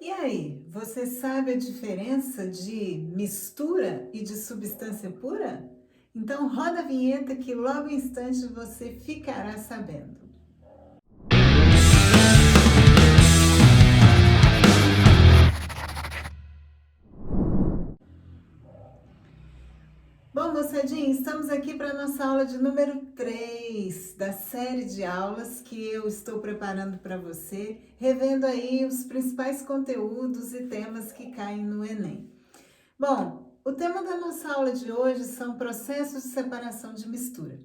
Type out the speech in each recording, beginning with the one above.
E aí, você sabe a diferença de mistura e de substância pura? Então roda a vinheta que logo em instante você ficará sabendo. Bom, moçadinha, estamos aqui para a nossa aula de número 3 da série de aulas que eu estou preparando para você, revendo aí os principais conteúdos e temas que caem no Enem. Bom, o tema da nossa aula de hoje são processos de separação de mistura.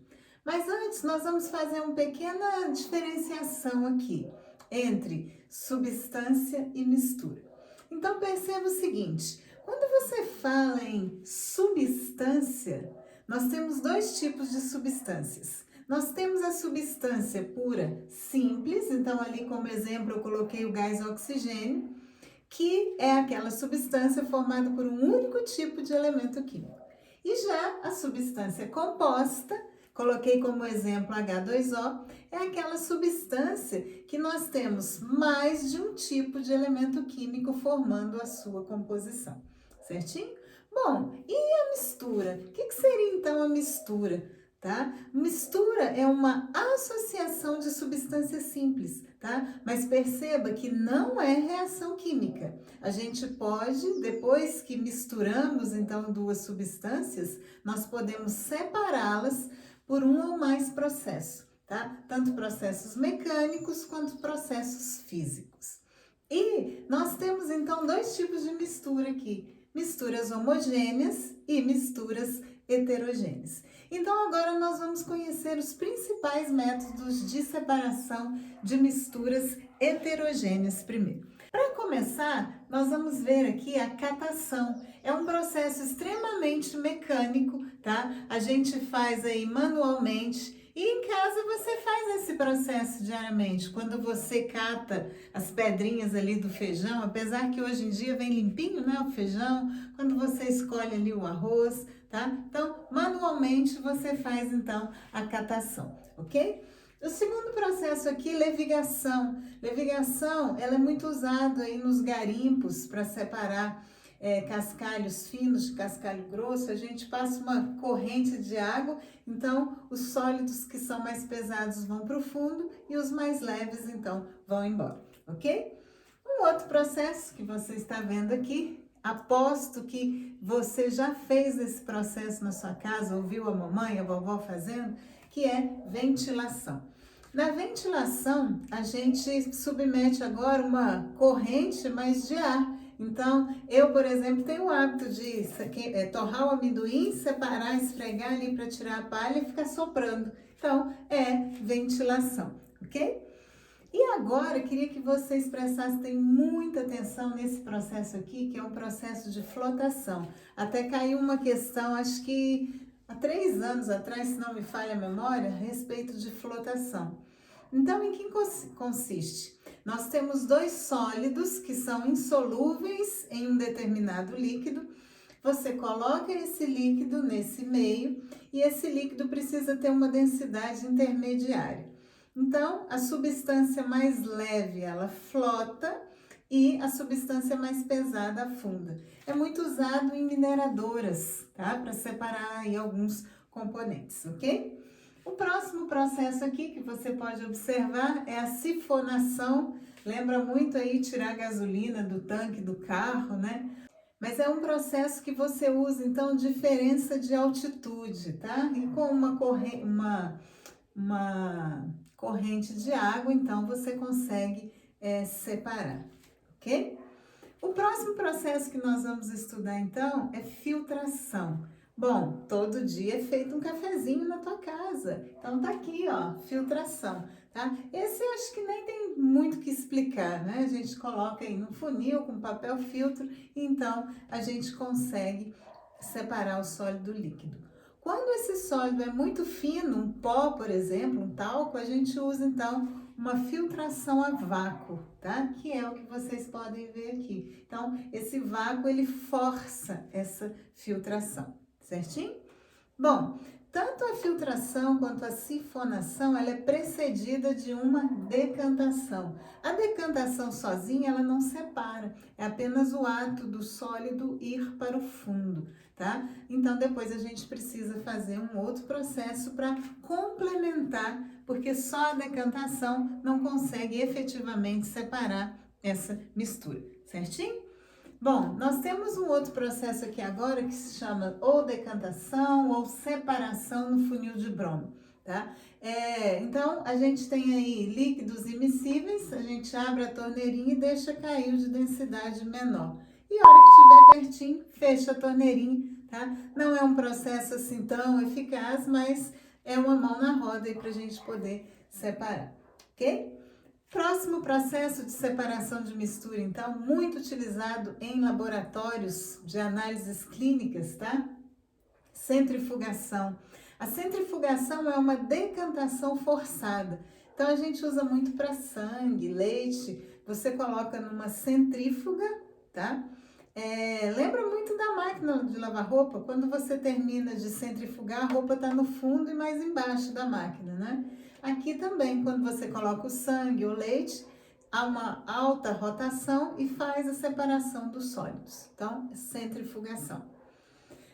Mas antes, nós vamos fazer uma pequena diferenciação aqui entre substância e mistura. Então, perceba o seguinte: quando você fala em substância, nós temos dois tipos de substâncias. Nós temos a substância pura simples, então ali como exemplo eu coloquei o gás oxigênio, que é aquela substância formada por um único tipo de elemento químico. E já a substância composta, coloquei como exemplo H2O, é aquela substância que nós temos mais de um tipo de elemento químico formando a sua composição, certinho? Bom, e a mistura? O que seria então a mistura? Tá? Mistura é uma associação de substâncias simples, tá? Mas perceba que não é reação química. A gente pode, depois que misturamos então duas substâncias, nós podemos separá-las por um ou mais processos, tá? Tanto processos mecânicos quanto processos físicos. E nós temos então dois tipos de mistura aqui: misturas homogêneas e misturas heterogêneas. Então agora nós vamos conhecer os principais métodos de separação de misturas heterogêneas primeiro. Para começar, nós vamos ver aqui a catação. É um processo extremamente mecânico, tá? A gente faz aí manualmente. E em casa você faz esse processo diariamente, quando você cata as pedrinhas ali do feijão, apesar que hoje em dia vem limpinho, né, o feijão, quando você escolhe ali o arroz, tá? Então, manualmente você faz então a catação, ok? O segundo processo aqui, levigação. Levigação, ela é muito usada aí nos garimpos para separar cascalhos finos de cascalho grosso. A gente passa uma corrente de água, então os sólidos que são mais pesados vão para o fundo e os mais leves então vão embora, ok? Um outro processo que você está vendo aqui, aposto que você já fez esse processo na sua casa, ouviu a mamãe, a vovó fazendo, que é ventilação. Na ventilação, a gente submete agora uma corrente, mas de ar. Então, eu, por exemplo, tenho o hábito de torrar o amendoim, separar, esfregar ali para tirar a palha e ficar soprando. Então, é ventilação, ok? E agora, eu queria que vocês prestassem muita atenção nesse processo aqui, que é um processo de flotação. Até caiu uma questão, acho que há 3 anos atrás, se não me falha a memória, a respeito de flotação. Então, em que consiste? Nós temos dois sólidos que são insolúveis em um determinado líquido. Você coloca esse líquido nesse meio e esse líquido precisa ter uma densidade intermediária. Então, a substância mais leve, ela flota e a substância mais pesada afunda. É muito usado em mineradoras, tá? Para separar aí alguns componentes, ok? O próximo processo aqui que você pode observar é a sifonação. Lembra muito aí tirar a gasolina do tanque do carro, né? Mas é um processo que você usa, então, diferença de altitude, tá? E com uma corrente de água, então, você consegue separar, ok? O próximo processo que nós vamos estudar, então, é filtração. Bom, todo dia é feito um cafezinho na tua casa. Então, tá aqui, ó, filtração, tá? Esse eu acho que nem tem muito o que explicar, né? A gente coloca aí no funil com papel filtro, então a gente consegue separar o sólido do líquido. Quando esse sólido é muito fino, um pó, por exemplo, um talco, a gente usa, então, uma filtração a vácuo, tá? Que é o que vocês podem ver aqui. Então, esse vácuo, ele força essa filtração, certinho? Bom, Tanto a filtração quanto a sifonação, ela é precedida de uma decantação. A decantação sozinha, ela não separa, é apenas o ato do sólido ir para o fundo, tá? Então, depois a gente precisa fazer um outro processo para complementar, porque só a decantação não consegue efetivamente separar essa mistura, certinho? Bom, nós temos um outro processo aqui agora que se chama ou decantação ou separação no funil de Bromo, tá? Então, a gente tem aí líquidos immiscíveis, a gente abre a torneirinha e deixa cair o de densidade menor. E a hora que estiver pertinho, fecha a torneirinha, tá? Não é um processo assim tão eficaz, mas é uma mão na roda aí para a gente poder separar, ok? Próximo processo de separação de mistura, então, muito utilizado em laboratórios de análises clínicas, tá? Centrifugação. A centrifugação é uma decantação forçada. Então, a gente usa muito para sangue, leite. Você coloca numa centrífuga, tá? Lembra muito da máquina de lavar roupa? Quando você termina de centrifugar, a roupa está no fundo e mais embaixo da máquina, né? Aqui também, quando você coloca o sangue ou leite, há uma alta rotação e faz a separação dos sólidos. Então, centrifugação.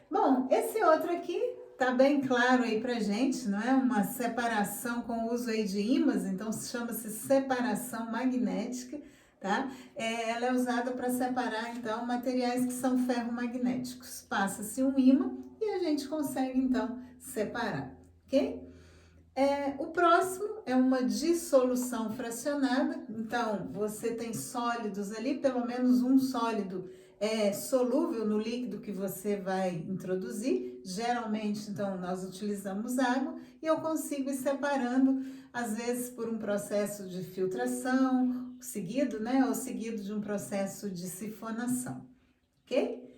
Bom, esse outro aqui tá bem claro aí pra gente, não é? Uma separação com o uso aí de ímãs, então chama-se separação magnética, tá? Ela é usada para separar, então, materiais que são ferromagnéticos. Passa-se um ímã e a gente consegue, então, separar, ok? O próximo é uma dissolução fracionada, então você tem sólidos ali, pelo menos um sólido solúvel no líquido que você vai introduzir. Geralmente, então, nós utilizamos água e eu consigo ir separando, às vezes por um processo de filtração seguido, né, ou seguido de um processo de sifonação, ok?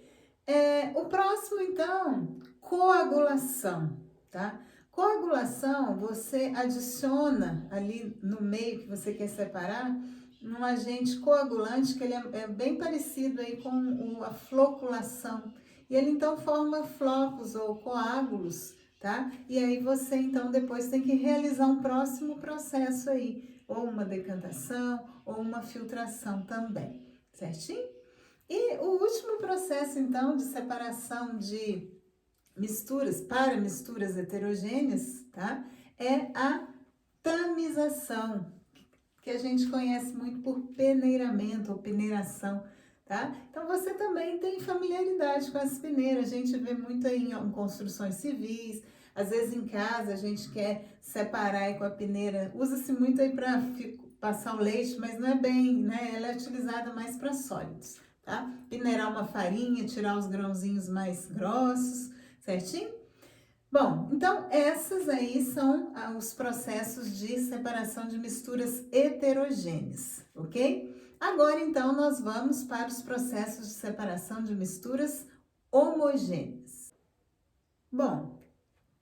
O próximo, então, coagulação, tá? Coagulação, você adiciona ali no meio que você quer separar um agente coagulante que ele é bem parecido aí com a floculação. E ele então forma flocos ou coágulos, tá? E aí você então depois tem que realizar um próximo processo aí, ou uma decantação ou uma filtração também, certinho? E o último processo então de separação de misturas para misturas heterogêneas, tá? É a tamização, que a gente conhece muito por peneiramento ou peneiração, tá? Então você também tem familiaridade com as peneiras, a gente vê muito aí em construções civis, às vezes em casa a gente quer separar aí com a peneira, usa-se muito aí para passar o leite, mas não é bem, né? Ela é utilizada mais para sólidos, tá? Peneirar uma farinha, tirar os grãozinhos mais grossos, certinho? Bom, então essas aí são os processos de separação de misturas heterogêneas, ok? Agora então nós vamos para os processos de separação de misturas homogêneas. Bom,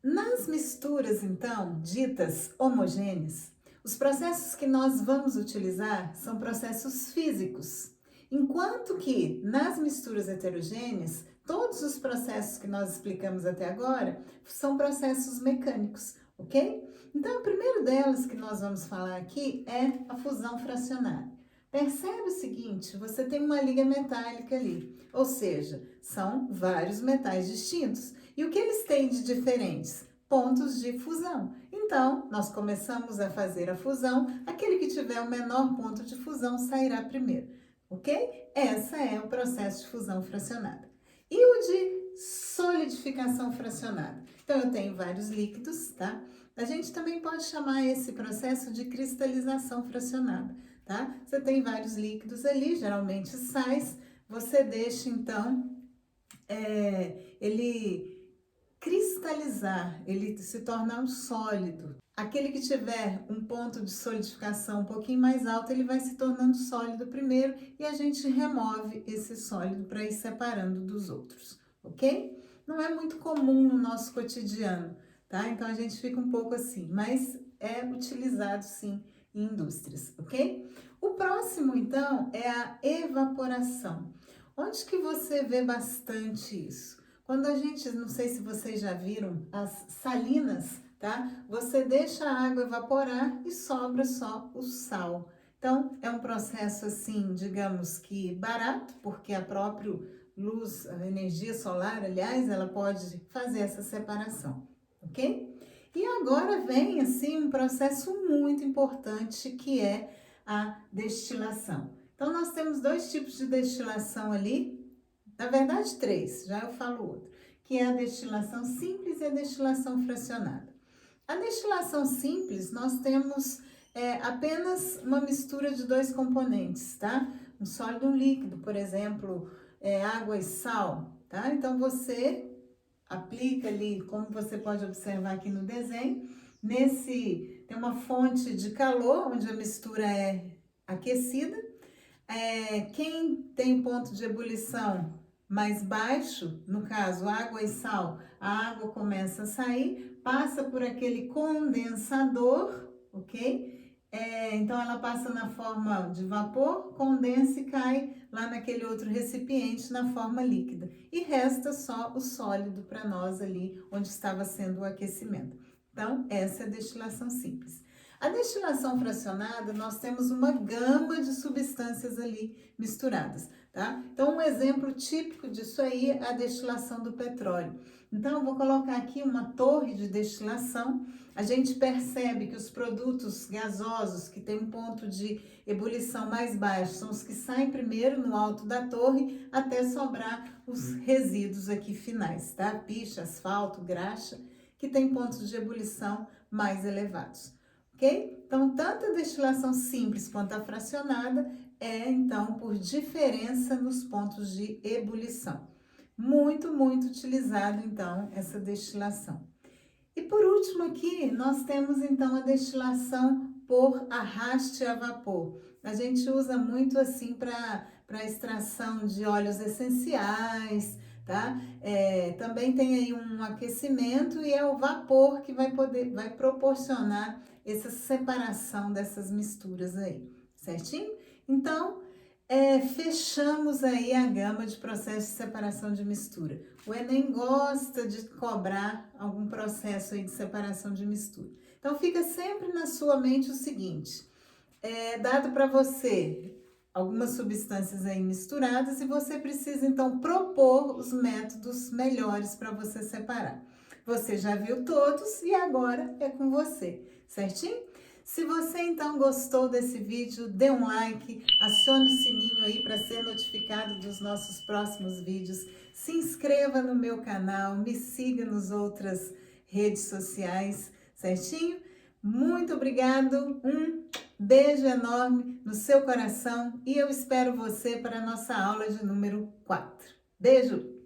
nas misturas então ditas homogêneas, os processos que nós vamos utilizar são processos físicos, enquanto que nas misturas heterogêneas todos os processos que nós explicamos até agora são processos mecânicos, ok? Então, o primeiro delas que nós vamos falar aqui é a fusão fracionária. Percebe o seguinte, você tem uma liga metálica ali, ou seja, são vários metais distintos. E o que eles têm de diferentes? Pontos de fusão. Então, nós começamos a fazer a fusão, aquele que tiver o menor ponto de fusão sairá primeiro, ok? Esse é o processo de fusão fracionada. E o de solidificação fracionada? Então, eu tenho vários líquidos, tá? A gente também pode chamar esse processo de cristalização fracionada, tá? Você tem vários líquidos ali, geralmente sais, você deixa, então, ele cristalizar, ele se tornar um sólido. Aquele que tiver um ponto de solidificação um pouquinho mais alto, ele vai se tornando sólido primeiro e a gente remove esse sólido para ir separando dos outros, ok? Não é muito comum no nosso cotidiano, tá? Então a gente fica um pouco assim, mas é utilizado sim em indústrias, ok? O próximo então é a evaporação. Onde que você vê bastante isso? Quando a gente, não sei se vocês já viram, as salinas, tá? Você deixa a água evaporar e sobra só o sal. Então, é um processo assim, digamos que barato, porque a própria luz, a energia solar, aliás, ela pode fazer essa separação, ok? E agora vem assim um processo muito importante que é a destilação. Então, nós temos dois tipos de destilação ali, na verdade três, já eu falo outro, que é a destilação simples e a destilação fracionada. A destilação simples, nós temos apenas uma mistura de dois componentes, tá? Um sólido e um líquido, por exemplo, água e sal, tá? Então, você aplica ali, como você pode observar aqui no desenho, tem uma fonte de calor, onde a mistura é aquecida. Quem tem ponto de ebulição mais baixo, no caso água e sal, a água começa a sair, passa por aquele condensador, ok? Então ela passa na forma de vapor, condensa e cai lá naquele outro recipiente na forma líquida. E resta só o sólido para nós ali, onde estava sendo o aquecimento. Então, essa é a destilação simples. A destilação fracionada, nós temos uma gama de substâncias ali misturadas, tá? Então, um exemplo típico disso aí é a destilação do petróleo. Então, eu vou colocar aqui uma torre de destilação. A gente percebe que os produtos gasosos que têm um ponto de ebulição mais baixo são os que saem primeiro no alto da torre até sobrar os resíduos aqui finais, tá? Picha, asfalto, graxa, que tem pontos de ebulição mais elevados. Ok? Então, tanto a destilação simples quanto a fracionada então, por diferença nos pontos de ebulição. Muito, muito utilizado, então, essa destilação. E por último aqui, nós temos, então, a destilação por arraste a vapor. A gente usa muito, assim, para extração de óleos essenciais, tá? Também tem aí um aquecimento e é o vapor que vai proporcionar essa separação dessas misturas aí, certinho? Então, fechamos aí a gama de processos de separação de mistura. O Enem gosta de cobrar algum processo aí de separação de mistura. Então, fica sempre na sua mente o seguinte, dado para você algumas substâncias aí misturadas e você precisa, então, propor os métodos melhores para você separar. Você já viu todos e agora é com você, certinho? Se você então gostou desse vídeo, dê um like, acione o sininho aí para ser notificado dos nossos próximos vídeos, se inscreva no meu canal, me siga nas outras redes sociais, certinho? Muito obrigado, um beijo enorme no seu coração e eu espero você para a nossa aula de número 4. Beijo!